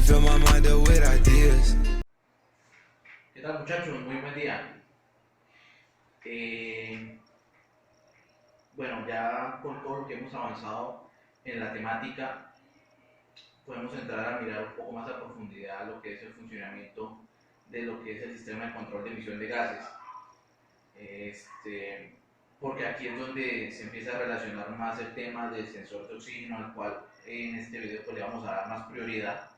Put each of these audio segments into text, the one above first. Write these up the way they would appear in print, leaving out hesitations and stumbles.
fill my mind up with ideas. ¿Qué tal, muchachos? Muy buen día. Bueno, ya con todo lo que hemos avanzado en la temática, podemos entrar a mirar un poco más a profundidad lo que es el funcionamiento de lo que es el sistema de control de emisión de gases. Porque aquí es donde se empieza a relacionar más el tema del sensor de oxígeno, al cual en este video pues, le vamos a dar más prioridad.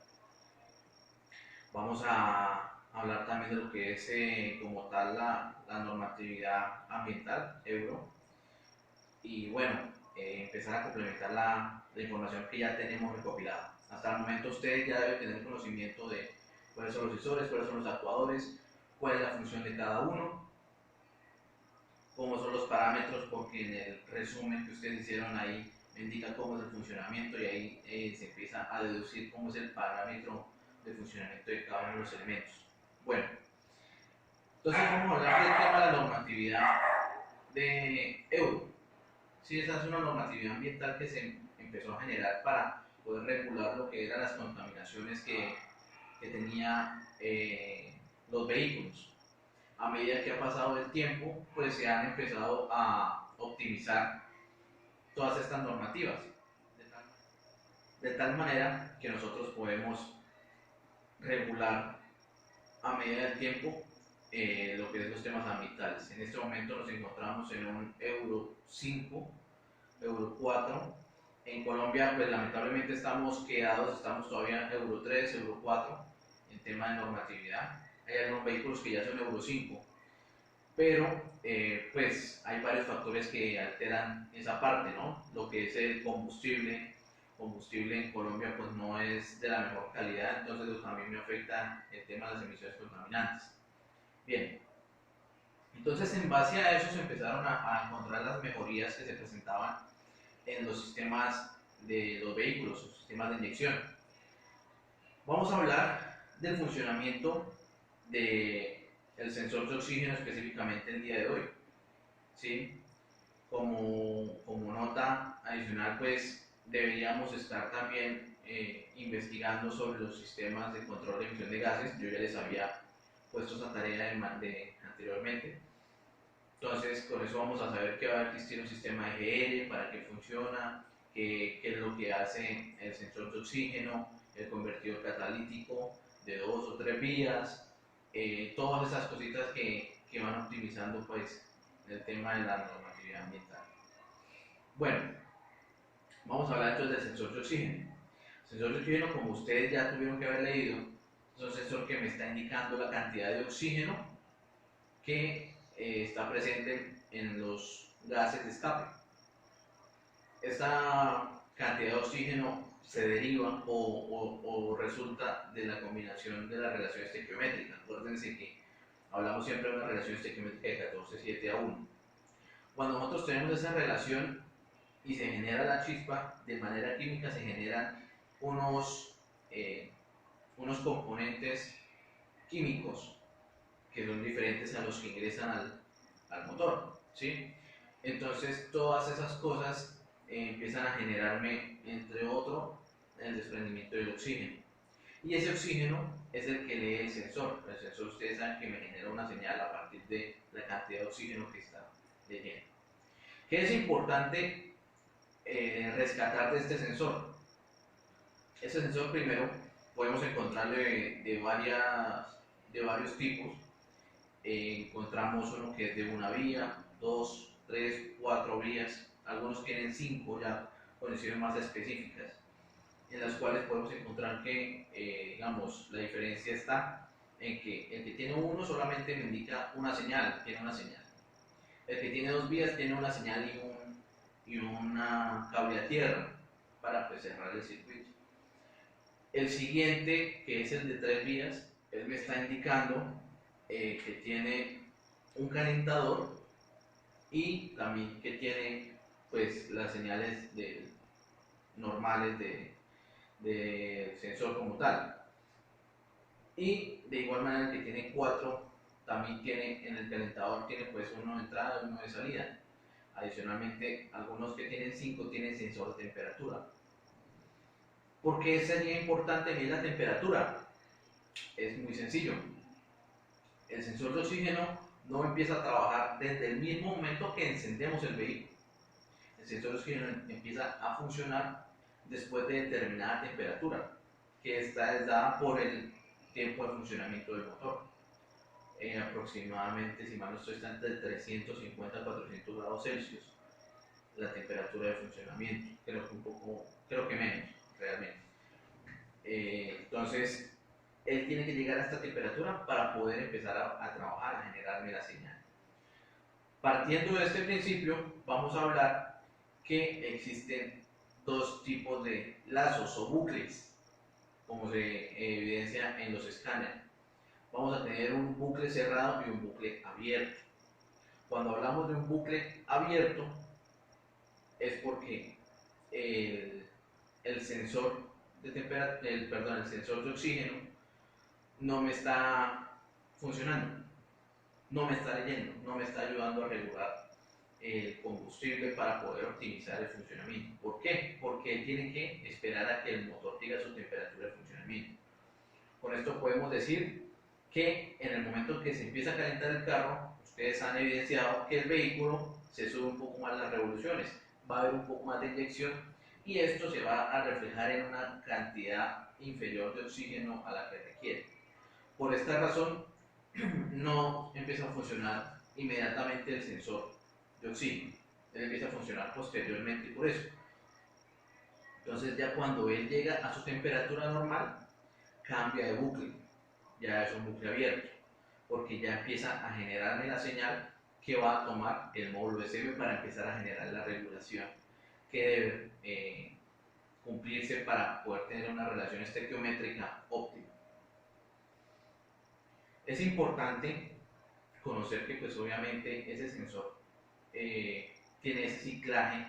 Vamos a hablar también de lo que es como tal la normatividad ambiental, Euro, y bueno, empezar a complementar la información que ya tenemos recopilada. Hasta el momento ustedes ya deben tener conocimiento de cuáles son los sensores, cuáles son los actuadores, cuál es la función de cada uno, cómo son los parámetros, porque en el resumen que ustedes hicieron ahí me indica cómo es el funcionamiento y ahí se empieza a deducir cómo es el parámetro de funcionamiento de cada uno de los elementos. Bueno, entonces vamos a hablar del tema de la normatividad de Euro. Sí, esa es una normatividad ambiental que se empezó a generar para poder regular lo que eran las contaminaciones que tenía los vehículos. A medida que ha pasado el tiempo, pues se han empezado a optimizar todas estas normativas, de tal manera que nosotros podemos regular a medida del tiempo lo que es los temas ambientales. En este momento nos encontramos en un Euro 5, Euro 4. En Colombia, pues lamentablemente estamos quedados, estamos todavía en Euro 3, Euro 4 en tema de normatividad. Hay algunos vehículos que ya son Euro 5, pero pues hay varios factores que alteran esa parte, ¿no? Lo que es el combustible en Colombia pues no es de la mejor calidad, entonces eso también me afecta el tema de las emisiones contaminantes. Bien, entonces en base a eso se empezaron a encontrar las mejorías que se presentaban en los sistemas de los vehículos, los sistemas de inyección. Vamos a hablar del funcionamiento del sensor de oxígeno específicamente el día de hoy. ¿Sí? Como nota adicional, pues deberíamos estar también investigando sobre los sistemas de control de emisión de gases. Yo ya les había puesto esa tarea anteriormente. Entonces, con eso vamos a saber que va a existir un sistema EGR, para qué funciona, qué es lo que hace el sensor de oxígeno, el convertidor catalítico de 2 o 3 vías, todas esas cositas que van optimizando pues, el tema de la normatividad ambiental. Bueno, vamos a hablar entonces del sensor de oxígeno. El sensor de oxígeno, como ustedes ya tuvieron que haber leído, es un sensor que me está indicando la cantidad de oxígeno que está presente en los gases de escape. Esta cantidad de oxígeno se deriva o resulta de la combinación de la relación estequiométrica. Acuérdense que hablamos siempre de una relación estequiométrica de 14:7:1. Cuando nosotros tenemos esa relación y se genera la chispa, de manera química se generan unos componentes químicos que son diferentes a los que ingresan al motor, ¿sí? Entonces todas esas cosas empiezan a generarme, entre otro, el desprendimiento del oxígeno. Y ese oxígeno es el que lee el sensor. El sensor, ustedes saben que me genera una señal a partir de la cantidad de oxígeno que está leyendo. ¿Qué es importante rescatar de este sensor? Este sensor primero podemos encontrarlo de varios tipos. Encontramos uno que es de una vía, 2, 3, 4 vías, algunos tienen 5 ya condiciones más específicas, en las cuales podemos encontrar que, digamos, la diferencia está en que el que tiene uno solamente me indica una señal, tiene una señal. El que tiene 2 vías tiene una señal y una cable a tierra para pues, cerrar el circuito. El siguiente, que es el de 3 vías, él me está indicando que tiene un calentador y también que tiene pues las señales normales de sensor como tal. Y de igual manera el que tiene 4 también tiene en el calentador tiene pues uno de entrada y uno de salida. Adicionalmente, algunos que tienen 5 tienen sensor de temperatura. ¿Por qué sería importante medir la temperatura? Es muy sencillo. El sensor de oxígeno no empieza a trabajar desde el mismo momento que encendemos el vehículo. El sensor de oxígeno empieza a funcionar después de determinada temperatura, que está dada por el tiempo de funcionamiento del motor. Aproximadamente, si mal no estoy, está entre 350 a 400 grados Celsius la temperatura de funcionamiento, creo que menos realmente. Entonces, él tiene que llegar a esta temperatura para poder empezar a trabajar, a generarme la señal. Partiendo de este principio, vamos a hablar que existen dos tipos de lazos o bucles, como se evidencia en los escáneres. Vamos a tener un bucle cerrado y un bucle abierto. Cuando hablamos de un bucle abierto, es porque el sensor de el sensor de oxígeno no me está funcionando, no me está leyendo, no me está ayudando a regular el combustible para poder optimizar el funcionamiento. ¿Por qué? Porque tiene que esperar a que el motor llegue a su temperatura de funcionamiento. Con esto podemos decir que en el momento que se empieza a calentar el carro, ustedes han evidenciado que el vehículo se sube un poco más las revoluciones, va a haber un poco más de inyección y esto se va a reflejar en una cantidad inferior de oxígeno a la que requiere. Por esta razón, no empieza a funcionar inmediatamente el sensor de oxígeno, él empieza a funcionar posteriormente por eso. Entonces ya cuando él llega a su temperatura normal, cambia de bucle, ya es un bucle abierto, porque ya empieza a generarme la señal que va a tomar el módulo SM para empezar a generar la regulación que debe cumplirse para poder tener una relación estequiométrica óptima. Es importante conocer que pues obviamente ese sensor tiene ese ciclaje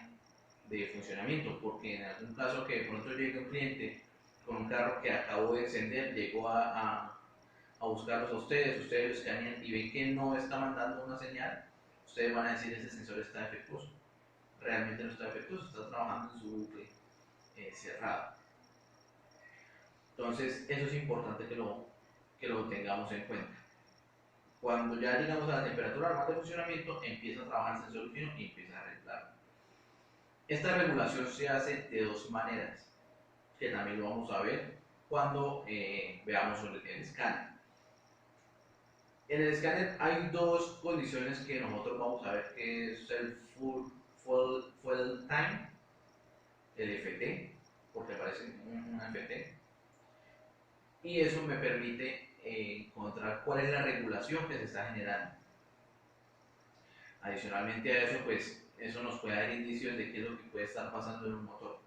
de funcionamiento, porque en algún caso que de pronto llegue un cliente con un carro que acabó de encender, llegó a buscarlos a ustedes lo escanean y ven que no está mandando una señal, ustedes van a decir ese sensor está defectuoso. Realmente no está defectuoso, está trabajando en su bucle cerrado. Entonces eso es importante que lo tengamos en cuenta. Cuando ya llegamos a la temperatura normal de funcionamiento, empieza a trabajar el sensor fino y empieza a regular. Esta regulación se hace de dos maneras, que también lo vamos a ver cuando veamos el escáner. En el escáner hay dos condiciones que nosotros vamos a ver, que es el full time, el FT, porque aparece un FT, y eso me permite encontrar cuál es la regulación que se está generando. Adicionalmente a eso, pues eso nos puede dar indicios de qué es lo que puede estar pasando en un motor.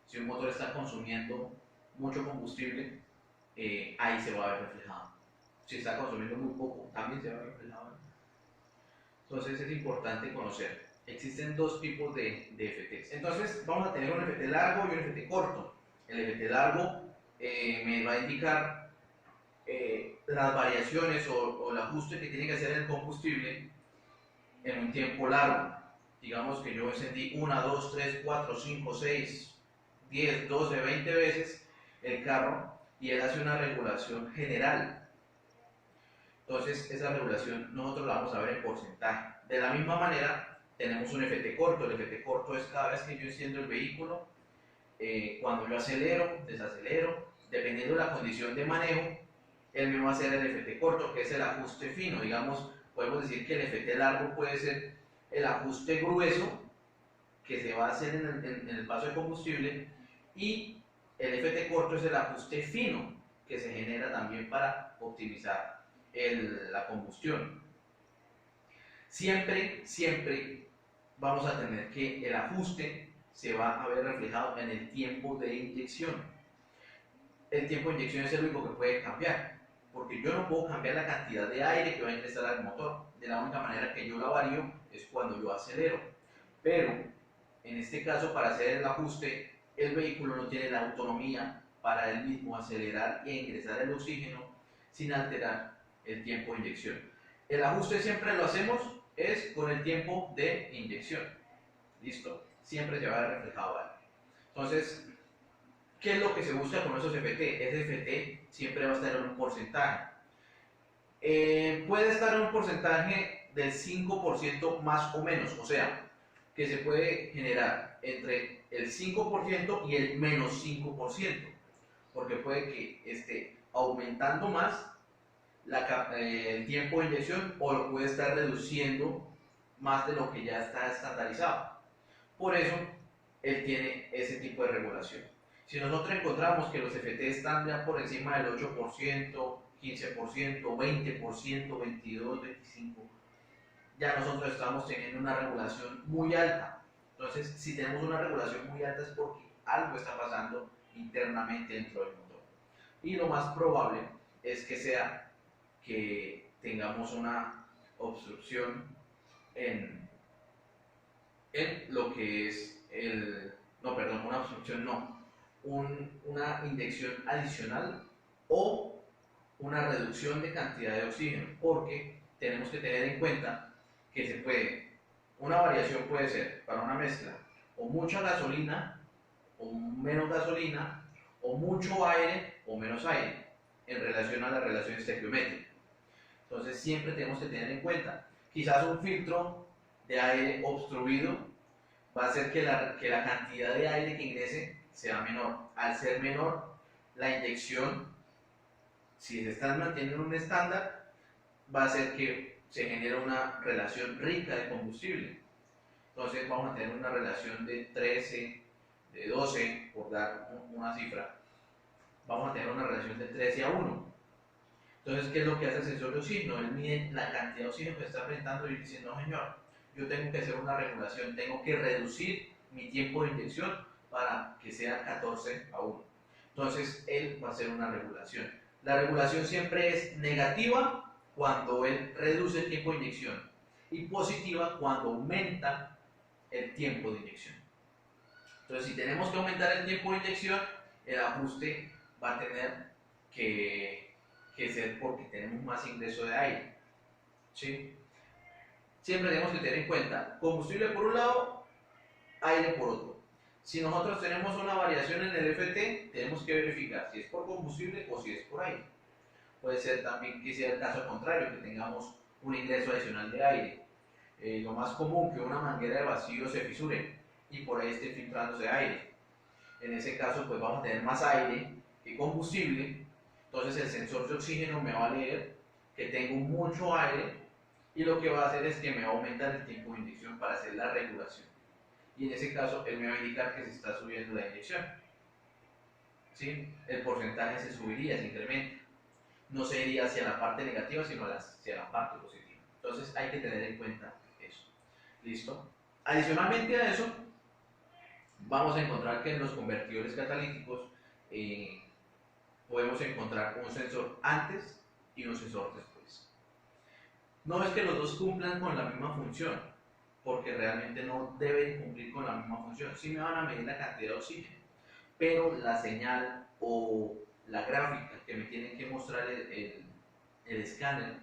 Si un motor está consumiendo mucho combustible, ahí se va a ver reflejado. Si está consumiendo muy poco, también se va a ver reflejado. Entonces es importante conocer. Existen dos tipos de FTs. Entonces vamos a tener un FT largo y un FT corto. El FT largo me va a indicar las variaciones o el ajuste que tiene que hacer el combustible en un tiempo largo. Digamos que yo encendí 1, 2, 3, 4, 5, 6, 10, 12, 20 veces el carro y él hace una regulación general. Entonces esa regulación nosotros la vamos a ver en porcentaje. De la misma manera tenemos un FT corto. El FT corto es cada vez que yo enciendo el vehículo, cuando yo acelero, desacelero, dependiendo de la condición de manejo, él me va a hacer el FT corto, que es el ajuste fino. Digamos, podemos decir que el FT largo puede ser el ajuste grueso que se va a hacer en el paso de combustible, y el FT corto es el ajuste fino que se genera también para optimizar la combustión. Siempre vamos a tener que el ajuste se va a ver reflejado en el tiempo de inyección. El tiempo de inyección es el único que puede cambiar, porque yo no puedo cambiar la cantidad de aire que va a ingresar al motor. De la única manera que yo la varío es cuando yo acelero. Pero en este caso, para hacer el ajuste, el vehículo no tiene la autonomía para él mismo acelerar e ingresar el oxígeno sin alterar el tiempo de inyección. El ajuste siempre lo hacemos es con el tiempo de inyección. Listo, siempre se va a ver reflejado ahí. Entonces, ¿Qué es lo que se busca con esos FT? Ese FT siempre va a estar en un porcentaje. Puede estar en un porcentaje del 5% más o menos, o sea, que se puede generar entre el 5% y el menos 5%, porque puede que esté aumentando más el tiempo de inyección o lo puede estar reduciendo más de lo que ya está estandarizado. Por eso, él tiene ese tipo de regulación. Si nosotros encontramos que los FT están ya por encima del 8%, 15%, 20%, 22%, 25%, ya nosotros estamos teniendo una regulación muy alta. Entonces, si tenemos una regulación muy alta es porque algo está pasando internamente dentro del motor. Y lo más probable es que sea que tengamos una obstrucción en, lo que es no, perdón, una obstrucción no, una inyección adicional o una reducción de cantidad de oxígeno, porque tenemos que tener en cuenta que una variación puede ser para una mezcla o mucha gasolina o menos gasolina o mucho aire o menos aire en relación a la relación estequiométrica. Entonces siempre tenemos que tener en cuenta, quizás un filtro de aire obstruido va a hacer que la cantidad de aire que ingrese sea menor. Al ser menor, la inyección, si se está manteniendo un estándar, va a hacer que se genere una relación rica de combustible. Entonces vamos a tener una relación de 13, de 12, por dar una cifra. Vamos a tener una relación de 13:1. Entonces, ¿qué es lo que hace el sensor de oxígeno? Él mide la cantidad de oxígeno que está presentando y dice, no señor, yo tengo que hacer una regulación, tengo que reducir mi tiempo de inyección para que sea 14:1. Entonces, él va a hacer una regulación. La regulación siempre es negativa cuando él reduce el tiempo de inyección y positiva cuando aumenta el tiempo de inyección. Entonces, si tenemos que aumentar el tiempo de inyección, el ajuste va a tener que ser porque tenemos más ingreso de aire. ¿Sí? Siempre tenemos que tener en cuenta combustible por un lado, aire por otro. Si nosotros tenemos una variación en el FT, tenemos que verificar si es por combustible o si es por aire. Puede ser también que sea el caso contrario, que tengamos un ingreso adicional de aire. Lo más común que una manguera de vacío se fisure y por ahí esté filtrándose aire. En ese caso, pues vamos a tener más aire que combustible. Entonces el sensor de oxígeno me va a leer que tengo mucho aire y lo que va a hacer es que me va a aumentar el tiempo de inyección para hacer la regulación. Y en ese caso él me va a indicar que se está subiendo la inyección. ¿Sí? El porcentaje se subiría, se incrementa. No se iría hacia la parte negativa, sino hacia la parte positiva. Entonces hay que tener en cuenta eso. ¿Listo? Adicionalmente a eso, vamos a encontrar que en los convertidores catalíticos podemos encontrar un sensor antes y un sensor después. No es que los dos cumplan con la misma función, porque realmente no deben cumplir con la misma función. Sí me van a medir la cantidad de oxígeno, pero la señal o la gráfica que me tiene que mostrar el escáner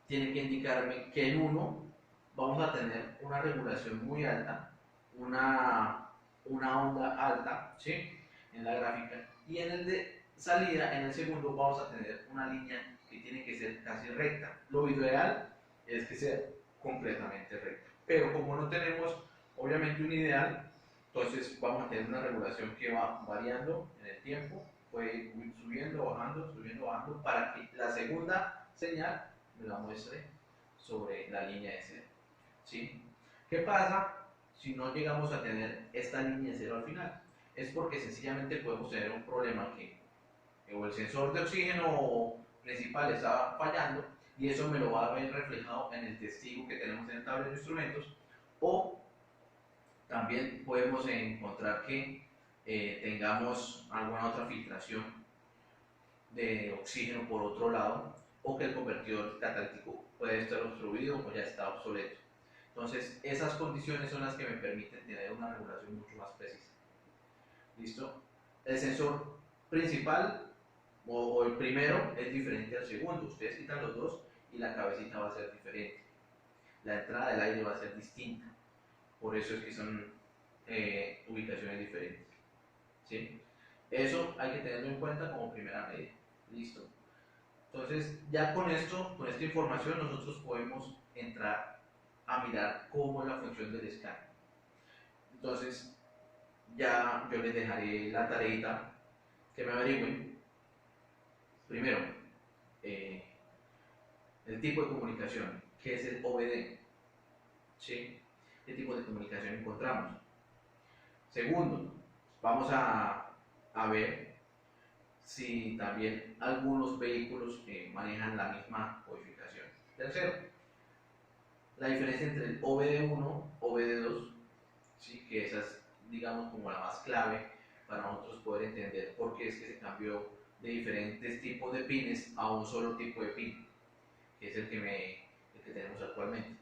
tiene que indicarme que en uno vamos a tener una regulación muy alta, una onda alta, ¿sí? En la gráfica, y en el de salida, en el segundo, vamos a tener una línea que tiene que ser casi recta. Lo ideal es que sea completamente recta, pero como no tenemos obviamente un ideal, entonces vamos a tener una regulación que va variando en el tiempo, puede ir subiendo, bajando, para que la segunda señal me la muestre sobre la línea de cero. ¿Sí? ¿Qué pasa si no llegamos a tener esta línea de cero al final? Es porque sencillamente podemos tener un problema que o el sensor de oxígeno principal está fallando y eso me lo va a ver reflejado en el testigo que tenemos en el tablero de instrumentos, o también podemos encontrar que tengamos alguna otra filtración de oxígeno por otro lado, o que el convertidor catalítico puede estar obstruido o ya está obsoleto. Entonces, esas condiciones son las que me permiten tener una regulación mucho más precisa. ¿Listo? El sensor principal o el primero es diferente al segundo. Ustedes quitan los dos y la cabecita va a ser diferente. La entrada del aire va a ser distinta. Por eso es que son ubicaciones diferentes. ¿Sí? Eso hay que tenerlo en cuenta como primera medida. Listo. Entonces, ya con esto, con esta información, nosotros podemos entrar a mirar cómo es la función del scan. Entonces, ya yo les dejaré la tareita que me averigüen. Primero, el tipo de comunicación, que es el OBD. ¿Sí? ¿Qué tipo de comunicación encontramos? Segundo, vamos a ver si también algunos vehículos manejan la misma codificación. Tercero, la diferencia entre el OBD1 y OBD2, ¿sí? Que esa es, digamos, como la más clave para nosotros poder entender por qué es que se cambió de diferentes tipos de pines a un solo tipo de pin, que es el que tenemos actualmente.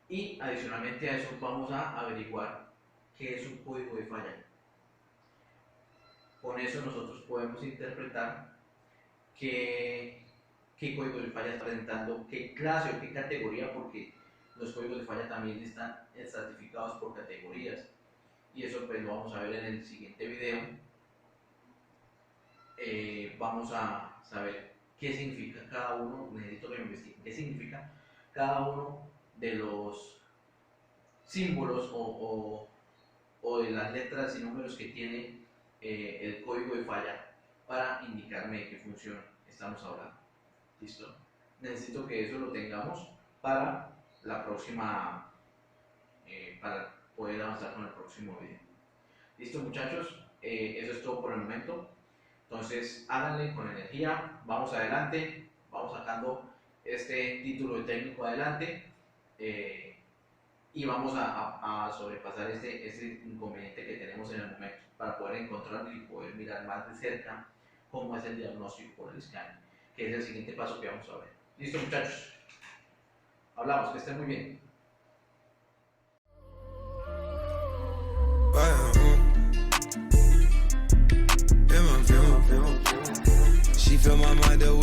Y adicionalmente a eso vamos a averiguar qué es un código de falla. Con eso nosotros podemos interpretar qué código de falla está presentando, qué clase o qué categoría, porque los códigos de falla también están estratificados por categorías. Y eso pues lo vamos a ver en el siguiente video. Vamos a saber qué significa cada uno, necesito que me investiguen qué significa cada uno de los símbolos o de las letras y números que tiene el código de falla para indicarme de qué función estamos hablando. ¿Listo? Necesito que eso lo tengamos para la próxima, para poder avanzar con el próximo video. ¿Listo, muchachos? Eso es todo por el momento. Entonces, háganle con energía, vamos adelante, vamos sacando este título de técnico adelante y vamos a sobrepasar ese inconveniente que tenemos en el momento para poder encontrarlo y poder mirar más de cerca cómo es el diagnóstico por el scan, que es el siguiente paso que vamos a ver. ¿Listo, muchachos? Hablamos, que estén muy bien. She fill my mind up with